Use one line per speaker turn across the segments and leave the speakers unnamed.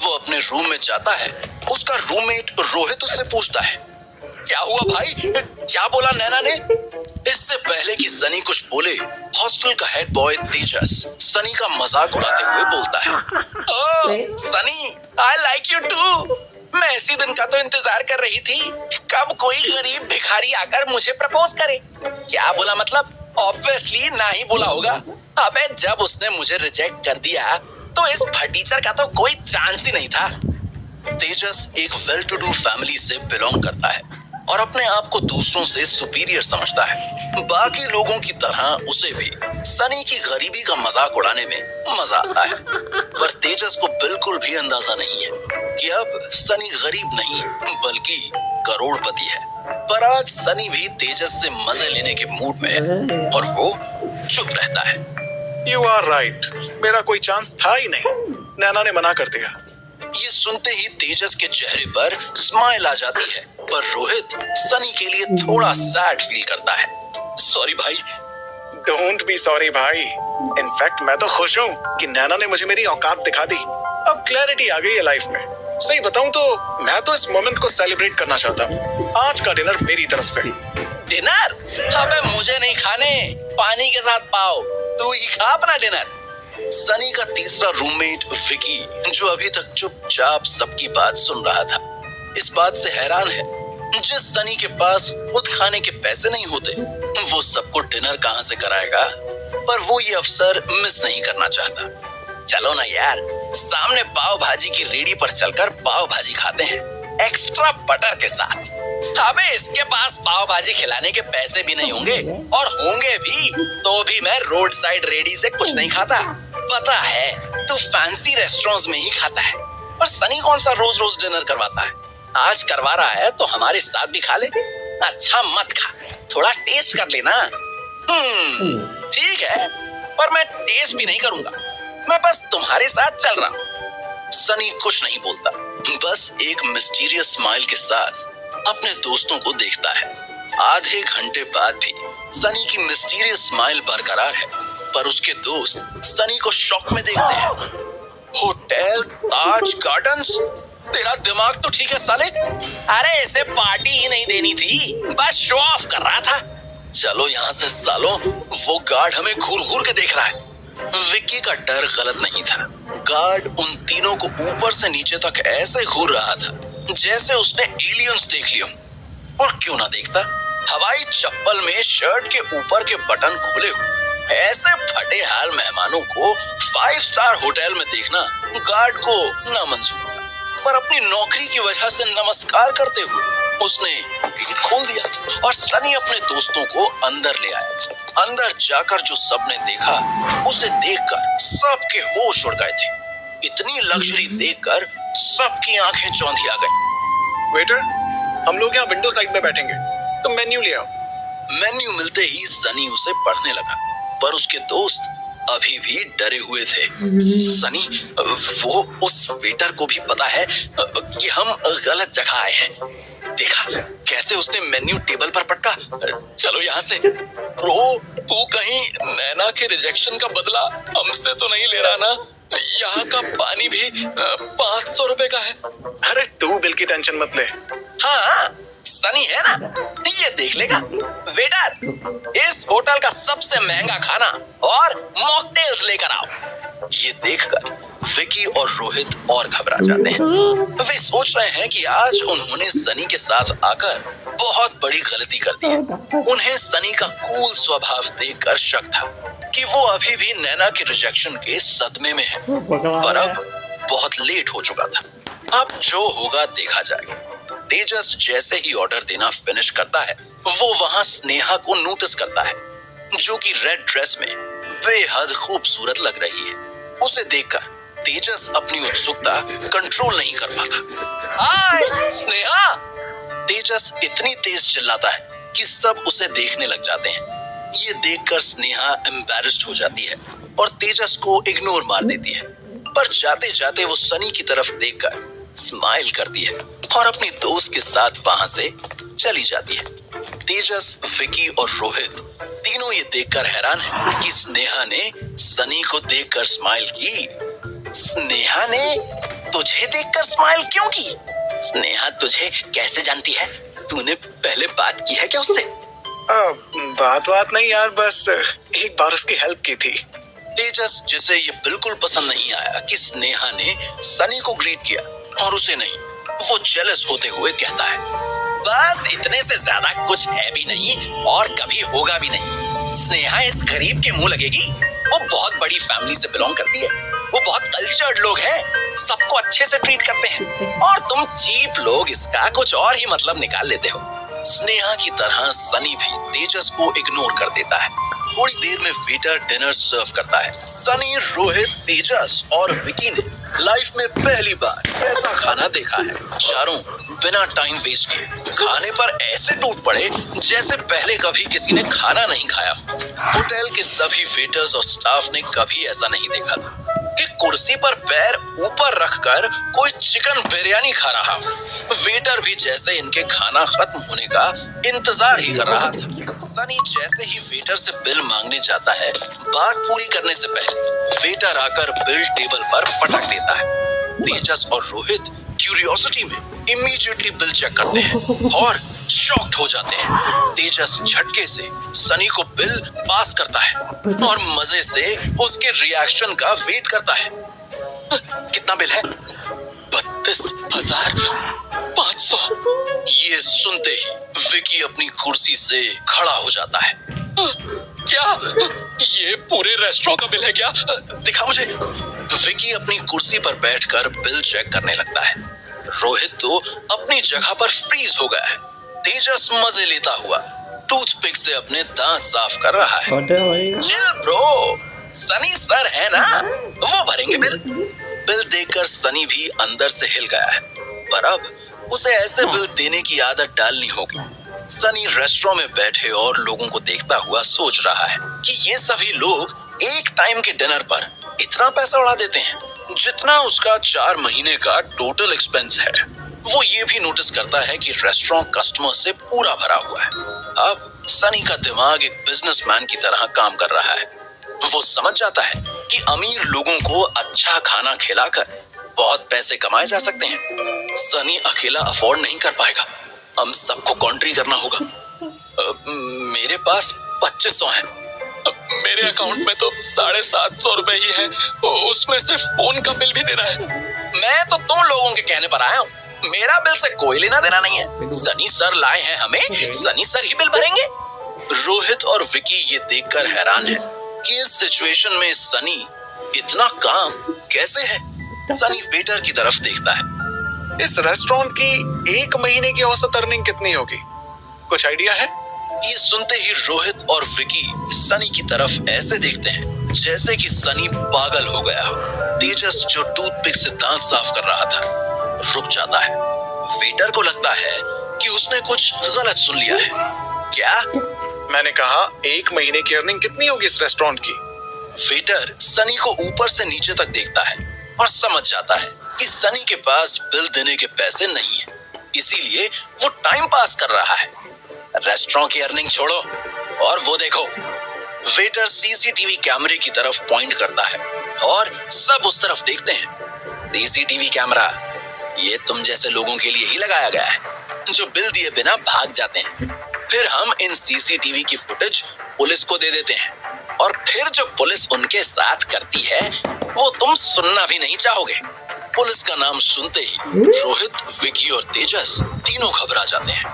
वो अपने रूम में जाता है। उसका रूममेट रोहित उससे पूछता है, क्या हुआ भाई, क्या बोला नैना ने? इससे पहले कि सनी कुछ बोले, हॉस्टल का हेड बॉय तेजस सनी का मजाक उड़ाते हुए बोलता है, oh Sunny, I like you too. मैं इसी दिन का तो इंतजार कर रही थी, कब कोई गरीब भिखारी आकर मुझे प्रपोज करे। क्या बोला मतलब? ऑब्वियसली ना ही बोला होगा। अबे जब उसने मुझे रिजेक्ट कर दिया तो इस फटीचर का तो कोई चांस ही नहीं था। तेजस एक वेल टू डू फैमिली से बिलोंग करता है और अपने आप को दूसरों से सुपीरियर समझता है। बाकी लोगों की तरह उसे भी सनी की गरीबी का मजाक उड़ाने में मजा आता है, पर तेजस को बिल्कुल भी अंदाजा नहीं है कि अब सनी गरीब नहीं बल्कि करोड़पति है। पर आज सनी भी तेजस से मजे लेने के मूड में है और वो चुप रहता है।
यू आर राइट, मेरा कोई चांस था ही नहीं, नैना ने मना कर दिया।
ये सुनते ही तेजस के चेहरे पर स्माइल आ जाती है, पर रोहित सनी के लिए थोड़ा सैड फील करता है। सॉरी भाई।
डोंट बी सॉरी भाई, इनफैक्ट मैं तो खुश हूँ कि नैना ने मुझे मेरी औकात दिखा दी। अब क्लैरिटी आ गई है लाइफ में। सही बताऊं तो मैं तो इस मोमेंट को सेलिब्रेट करना चाहता हूँ। आज का डिनर मेरी तरफ से।
डिनर? अबे मुझे नहीं खाने, पानी के साथ पाओ, तू ही खा अपना डिनर। सनी का तीसरा रूममेट विकी, जो अभी तक चुपचाप सबकी बात सुन रहा था, इस बात से हैरान है जिस सनी के पास खुद खाने के पैसे नहीं होते, वो सबको डिनर कहां से कराएगा। पर वो ये अवसर मिस नहीं करना चाहता। चलो ना यार, सामने पाव भाजी की रेडी पर चलकर पाव भाजी खाते हैं, एक्स्ट्रा बटर के साथ। अबे इसके पास पाव भाजी खिलाने के पैसे भी नहीं होंगे, और होंगे भी तो भी मैं रोड साइड रेडी से कुछ नहीं खाता। पता है तू फैंसी रेस्टोरेंट्स में ही खाता है, पर सनी कौन सा रोज रोज डिनर करवाता है। आज करवा रहा है तो हमारे साथ भी खा ले। अच्छा मत खा, थोड़ा टेस्ट कर लेना। ठीक है, पर मैं टेस्ट भी नहीं करूंगा, मैं बस तुम्हारे साथ चल रहा हूँ। सनी कुछ नहीं बोलता, बस एक मिस्टीरियस स्माइल के साथ अपने दोस्तों को देखता है। आधे घंटे बाद भी सनी की मिस्टीरियस स्माइल बरकरार है, पर उसके दोस्त सनी को शॉक में देखते हैं। होटल ताज गार्डन्स? तेरा दिमाग तो ठीक है साले। अरे इसे पार्टी ही नहीं देनी थी, बस शो ऑफ कर रहा था। चलो यहाँ से सालो, वो गार्ड हमें घूर घूर के देख रहा है। विक्की का डर गलत नहीं था। गार्ड उन तीनों को ऊपर से नीचे तक ऐसे घूर रहा था जैसे उसने एलियंस देख लियो। और क्यों ना देखता, हवाई चप्पल में शर्ट के ऊपर के बटन खोले हुए ऐसे फटे हाल मेहमानों को 5 स्टार होटल में देखना गार्ड को नामंजूर था। पर अपनी नौकरी की वजह से नमस्कार करते हुए उसने गेट खोल दिया और सनी अपने दोस्तों को अंदर ले आया। अंदर जाकर जो सबने देखा, उसे देखकर सबके होश उड़ गए थे। इतनी लग्जरी देखकर सबकी आंखें चौंधिया गईं।
वेटर, हम लोग यहाँ विंडो साइड में बैठेंगे, तुम मेन्यू ले आओ।
मेन्यू मिलते ही सनी उसे पढ़ने लगा, पर उसके दोस्त अभी भी डरे हुए थे। सनी, वो उस वेटर को भी पता है कि हम गलत जगह आए हैं। देखा कैसे उसने मेन्यू टेबल पर पटका। चलो यहाँ से। ब्रो, तू कहीं नैना के रिजेक्शन का बदला हमसे तो नहीं ले रहा ना? यहाँ का पानी भी 500 रुपए का है।
अरे तू बिल की टेंशन मत ले।
हाँ सनी है ना, ये देख लेगा। वेटर, इस होटल का सबसे महंगा खाना और मॉकटेल्स लेकर आओ। ये देखकर विकी और रोहित और घबरा जाते हैं। वे सोच रहे हैं कि आज उन्होंने सनी के साथ आकर बहुत बड़ी गलती कर दी है। उन्हें सनी का कूल स्वभाव देखकर शक था कि वो अभी भी नैना के रिजेक्शन के सदमे में है, पर अब बहुत लेट हो चुका था। अब जो होगा देखा जाएगा। तेजस जैसे ही ऑर्डर देना फिनिश करता है, वो वहां स्नेहा को नोटिस करता है, जो कि रेड ड्रेस में बेहद खूबसूरत लग रही है। उसे देखकर तेजस अपनी उत्सुकता कंट्रोल नहीं कर पाता। हाय स्नेहा! तेजस इतनी तेज चिल्लाता है कि सब उसे देखने लग जाते हैं। ये देखकर स्नेहा एम्बैरेस्ड हो जाती है और तेजस को इग्नोर मार देती है, पर जाते जाते वो सनी की तरफ देखकर स्माइल करती है और अपनी दोस्त के साथ वहां से चली जाती है। तेजस, विकी और रोहित तीनों ये देखकर हैरान हैं कि स्नेहा ने सनी को देखकर स्माइल की। स्नेहा ने? तुझे देखकर स्माइल क्यों की? स्नेहा तुझे कैसे जानती है? तूने पहले बात की है क्या उससे?
बात नहीं यार, बस एक बार उसकी हेल्प की थी।
तेजस, जिसे ये बिल्कुल पसंद नहीं आया कि स्नेहा ने सनी को ग्रीट किया और उसे नहीं, वो जेलस होते हुए कहता है, बस इतने से ज्यादा कुछ है भी नहीं और कभी होगा भी नहीं। स्नेहा इस गरीब के मुंह लगेगी? वो बहुत बड़ी फैमिली से बिलोंग करती है, वो बहुत कल्चर्ड लोग हैं, सबको अच्छे से ट्रीट करते हैं, और तुम चीप लोग इसका कुछ और ही मतलब निकाल लेते हो। स्नेहा की तरह सनी भी तेजस को इग्नोर कर देता है। थोड़ी देर में वेटर डिनर सर्व करता है। सनी, रोहित, तेजस और विकी ने लाइफ में पहली बार ऐसा खाना देखा है। चारों बिना टाइम वेस्ट किए खाने पर ऐसे टूट पड़े जैसे पहले कभी किसी ने खाना नहीं खाया। होटल के सभी वेटर्स और स्टाफ ने कभी ऐसा नहीं देखा था कि कुर्सी पर पैर ऊपर रखकर कोई चिकन बिरयानी खा रहा हो। वेटर भी जैसे इनके खाना खत्म होने का इंतजार ही कर रहा था। सनी जैसे ही वेटर से बिल मांगने जाता है, बात पूरी करने से पहले वेटर आकर बिल टेबल पर पटक देता है। तेजस और रोहित क्यूरियोसिटी में इमीडिएटली बिल चेक करते हैं और शॉक्ड हो जाते हैं। तेजस झटके से सनी को बिल पास करता है और मजे से उसके रिएक्शन का वेट करता है। कितना बिल है? 32,500। ये सुनते ही विकी अपनी कुर्सी से खड़ा हो जाता है। क्या ये पूरे रेस्टोरेंट का बिल है क्या? दिखा मुझे। विकी अपनी कुर्सी पर बैठकर बिल चेक करने लगता है। रोहित तो अपनी जगह पर फ्रीज हो गया है। तेजस मजे लेता हुआ टूथपिक से अपने दांत साफ कर रहा है। चिल ब्रो, सनी सर है ना, वो भरेंगे बिल। बिल देखकर सनी भी अंदर से हिल गया है, पर अब उसे ऐसे बिल देने की आदत डालनी होगी। सनी रेस्टोरेंट में बैठे और लोगों को देखता हुआ सोच रहा है कि ये सभी लोग एक टाइम के डिनर पर इतना पैसा उड़ा देते हैं जितना उसका 4 महीने का टोटल एक्सपेंस है। वो ये भी नोटिस करता है कि रेस्टोरेंट कस्टमर से पूरा भरा हुआ है। अब सनी का दिमाग एक बिजनेसमैन की तरह काम कर रहा है। वो समझ जाता है कि अमीर लोगों को अच्छा खाना खिलाकर बहुत पैसे कमाए जा सकते हैं। सनी अकेला अफोर्ड नहीं कर पाएगा, हम सबको कॉन्ट्री करना होगा। मेरे पास 2500 है। मेरे अकाउंट में तो 750 रुपए ही है, उसमें सिर्फ फोन का बिल भी देना है। मैं तो तुम लोगों के कहने पर आया हूँ, मेरा बिल से कोई लेना देना नहीं है। सनी सर लाए हैं हमें, सनी सर ही बिल भरेंगे। रोहित और विकी ये देखकर हैरान है कि इस सिचुएशन में सनी इतना काम कैसे है। सनी वेटर की तरफ देखता है।
इस रेस्टोरेंट की 1 महीने की औसत अर्निंग कितनी होगी, कुछ आइडिया है?
ये सुनते ही रोहित और विकी सनी की तरफ ऐसे देखते हैं जैसे कि सनी पागल हो गया हो। तेजस, जो टूथपिक से दांत साफ कर रहा था, रुक जाता है। वेटर को लगता है कि उसने कुछ गलत सुन लिया है। क्या?
मैंने कहा 1 महीने की अर्निंग कितनी होगी इस रेस्टोरेंट की?
वेटर सनी को ऊपर से नीचे तक देखता है और समझ जाता है कि सनी के पास बिल देने के पैसे नहीं है, इसीलिए वो टाइम पास कर रहा है। रेस्टोरेंट की अर्निंग छोड़ो और वो देखो। वेटर सीसीटीवी कैमरे की तरफ पॉइंट करता है और सब उस तरफ देखते हैं। सीसीटीवी कैमरा ये तुम जैसे लोगों के लिए ही लगाया गया है जो बिल दिए बिना भाग जाते हैं। फिर हम इन सीसीटीवी की फुटेज पुलिस को दे देते हैं और फिर जो पुलिस उनके साथ करती है वो तुम सुनना भी नहीं चाहोगे। पुलिस का नाम सुनते ही रोहित, विकी और तेजस तीनों घबरा जाते हैं।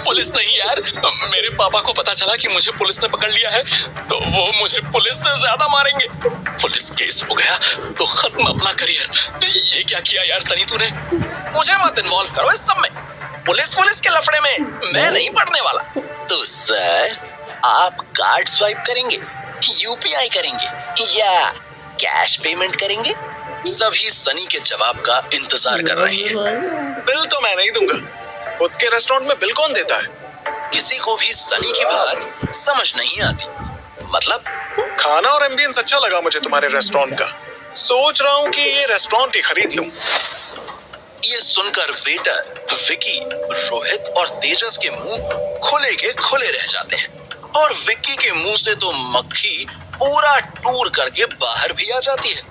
पुलिस नहीं यार, मेरे पापा को पता चला कि मुझे पुलिस ने पकड़ लिया है तो वो मुझे पुलिस से ज्यादा मारेंगे। पुलिस केस हो गया तो खत्म अपना करियर। ये क्या किया यार सनी तूने? मुझे मत इन्वॉल्व करो इस सब में। पुलिस के लफड़े में मैं नहीं पड़ने वाला। तो सर, आप कार्ड स्वाइप करेंगे, यूपीआई करेंगे या कैश पेमेंट करेंगे? सभी सनी के जवाब का इंतजार कर रहे हैं।
बिल तो मैं नहीं दूंगा, खुद के रेस्टोरेंट में बिल कौन देता है?
किसी को भी सनी की बात समझ नहीं आती। मतलब
खाना और एम्बियंस अच्छा लगा मुझे तुम्हारे रेस्टोरेंट का, सोच रहा हूँ कि ये रेस्टोरेंट ही खरीद लूं।
ये सुनकर वेटर, विकी, रोहित और तेजस के मुंह खुले के खुले रह जाते हैं और विकी के मुंह से तो मक्खी पूरा टूर करके बाहर भी आ जाती है।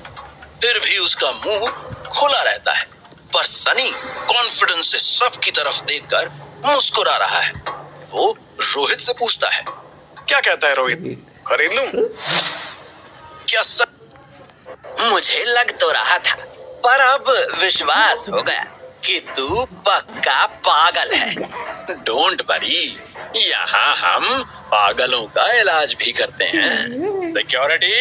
फिर भी उसका मुंह खुला रहता है। पर सनी कॉन्फिडेंस से सबकी तरफ देखकर मुस्कुरा रहा है। वो रोहित से पूछता है,
क्या कहता है रोहित, खरीद लूं?
क्या मुझे लग तो रहा था, पर अब विश्वास हो गया कि तू पक्का पागल है। डोंट वरी, यहाँ हम पागलों का इलाज भी करते हैं। सिक्योरिटी।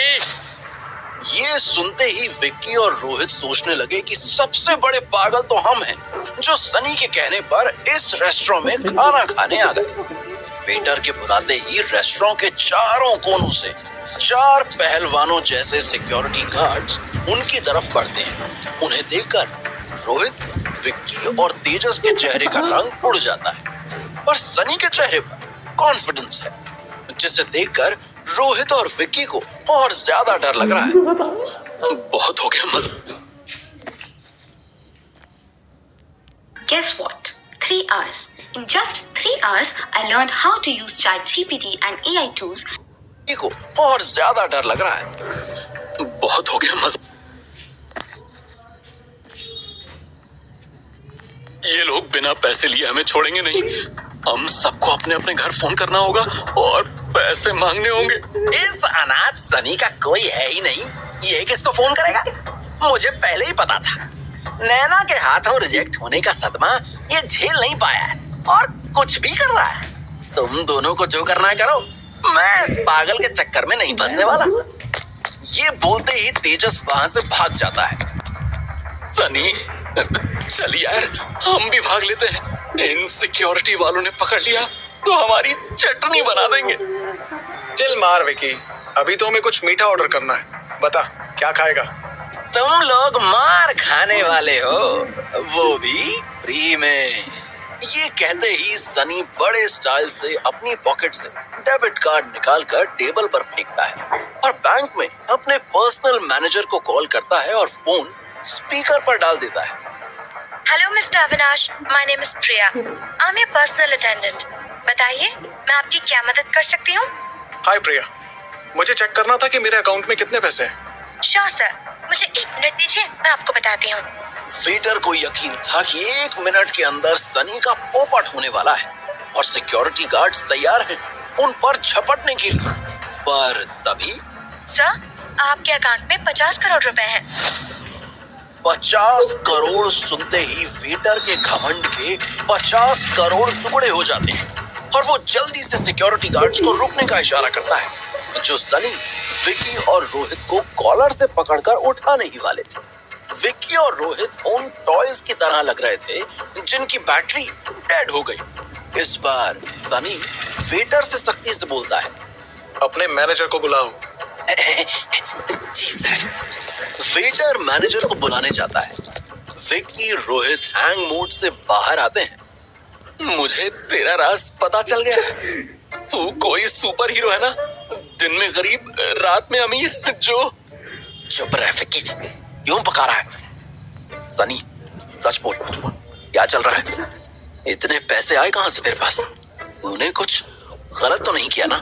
ये सुनते ही विक्की और रोहित सोचने लगे कि सबसे बड़े पागल तो हम हैं, जो सनी के कहने पर इस रेस्टोरेंट में खाना खाने आ गए। वेटर के बुलाते ही रेस्टोरेंट के चारों कोनों से 4 पहलवानों जैसे सिक्योरिटी गार्ड्स उनकी तरफ बढ़ते हैं। उन्हें देखकर रोहित, विक्की और तेजस के चेहरे का रंग उड़ जाता है, पर सनी के चेहरे पर कॉन्फिडेंस है, जिसे देखकर रोहित और विक्की को और ज्यादा डर लग रहा है। बहुत हो गया मजा।
Guess what? 3 hours. In just 3 hours, I learned how to use ChatGPT and AI tools.
Vicky को और ज्यादा डर लग रहा है। बहुत हो गया मजा। ये लोग बिना पैसे लिए हमें छोड़ेंगे नहीं। हम सबको अपने अपने घर फोन करना होगा और पैसे मांगने होंगे। इस अनाथ सनी का कोई है ही नहीं, ये किसको फोन करेगा? मुझे पहले ही पता था। नैना के हाथों रिजेक्ट होने का सदमा ये झेल नहीं पाया है और कुछ भी कर रहा है। तुम दोनों को जो करना है करो, मैं इस पागल के चक्कर में नहीं फंसने वाला। ये बोलते ही तेजस वहां से भाग जाता है। सनी, चल यार, हम भी भाग लेते हैं। इन सिक्योरिटी वालों ने पकड़ लिया तो हमारी चटनी बना देंगे।
चिल मार विकी, अभी तो हमें कुछ मीठा ऑर्डर करना है। बता क्या खाएगा?
तुम लोग मार खाने वाले हो, वो भी फ्री में। ये कहते ही सनी बड़े स्टाइल से अपनी पॉकेट से डेबिट कार्ड निकालकर टेबल पर फेंकता है और बैंक में अपने पर्सनल मैनेजर को कॉल करता है और फोन स्पीकर पर डाल देता है।
Hello, Mr. Avinash. My name is Priya. I'm your personal attendant. बताइए, मैं आपकी क्या मदद कर सकती हूँ?
हाय प्रिया, मुझे चेक करना था कि मेरे अकाउंट में कितने पैसे हैं।
Sure, sir. मुझे 1 मिनट दीजिए, मैं आपको बताती हूँ।
वेटर को यकीन था कि 1 मिनट के अंदर सनी का पोपट होने वाला है और सिक्योरिटी गार्ड्स तैयार हैं उन पर झपटने के लिए। पर तभी
सर, आपके अकाउंट में 50 करोड़ रुपए हैं।
50 करोड़ सुनते ही वेटर के घमंड के 50 करोड़ टुकड़े हो जाते हैं और वो जल्दी से सिक्योरिटी गार्ड्स को रुकने का इशारा करता है, जो सनी, विक्की और रोहित को कॉलर से पकड़कर उठाने ही वाले थे। विक्की और रोहित उन टॉयज की तरह लग रहे थे जिनकी बैटरी डेड हो गई। इस बार सनी वेटर से सख्ती से बोलता है,
अपने मैनेजर को बुलाओ।
जी सर। वेटर मैनेजर को बुलाने जाता है। विक्की, रोहित हैंग मोड से बाहर आते हैं। मुझे तेरा राज पता चल गया है। तू कोई सुपर हीरो है ना, दिन में गरीब, रात में अमीर। जो चुप रह विक्की, क्यों पका रहा है? सनी, सच बोल, क्या चल रहा है? इतने पैसे आए कहां से तेरे पास? तूने कुछ गलत तो नहीं किया ना?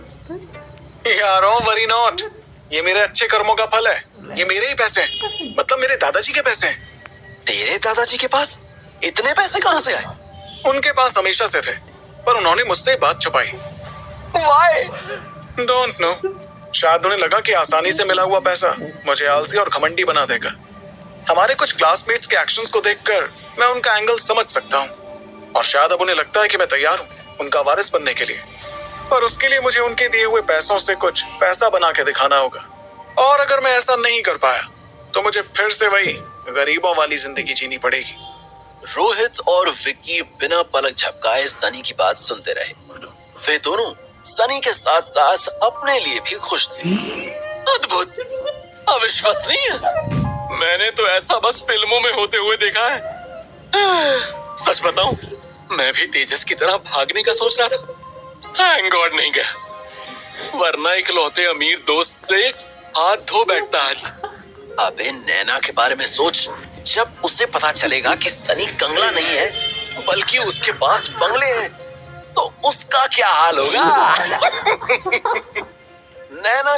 यारो वरी नॉट, ये मेरे अच्छे कर्मों का फल है। ये मेरे ही पैसे हैं, मतलब मेरे दादाजी के पैसे हैं।
तेरे दादाजी के पास इतने पैसे कहां से आए?
उनके पास हमेशा से थे, पर उन्होंने मुझसे बात छुपाई।
Why?
डोंट नो, शायद उन्हें लगा कि आसानी से मिला हुआ पैसा मुझे आलसी और घमंडी बना देगा। हमारे कुछ क्लासमेट्स के एक्शंस को देखकर मैं उनका एंगल समझ सकता हूँ और शायद अब उन्हें लगता है कि मैं तैयार हूँ उनका वारिस बनने के लिए। पर उसके लिए मुझे उनके दिए हुए पैसों से कुछ पैसा बना के दिखाना होगा, और अगर मैं ऐसा नहीं कर पाया तो मुझे फिर से वही गरीबों वाली जिंदगी जीनी पड़ेगी।
रोहित और विक्की बिना पलक झपकाए सनी की बात सुनते रहे। वे दोनों सनी के साथ साथ अपने लिए भी खुश थे। अद्भुत, अविश्वसनीय। मैंने तो ऐसा बस फिल्मों में होते हुए देखा है। सच बताऊं, मैं भी तेजस की तरह भागने का सोच रहा था। थैंक गॉड नहीं गया, वरना इकलौते अमीर दोस्त से हाथ धो बैठता आज। अबे नैना के बारे में सोच, जब उसे पता चलेगा कि सनी कंगला नहीं है बल्कि उसके पास बंगले हैं, तो उसका क्या हाल होगा? नैना का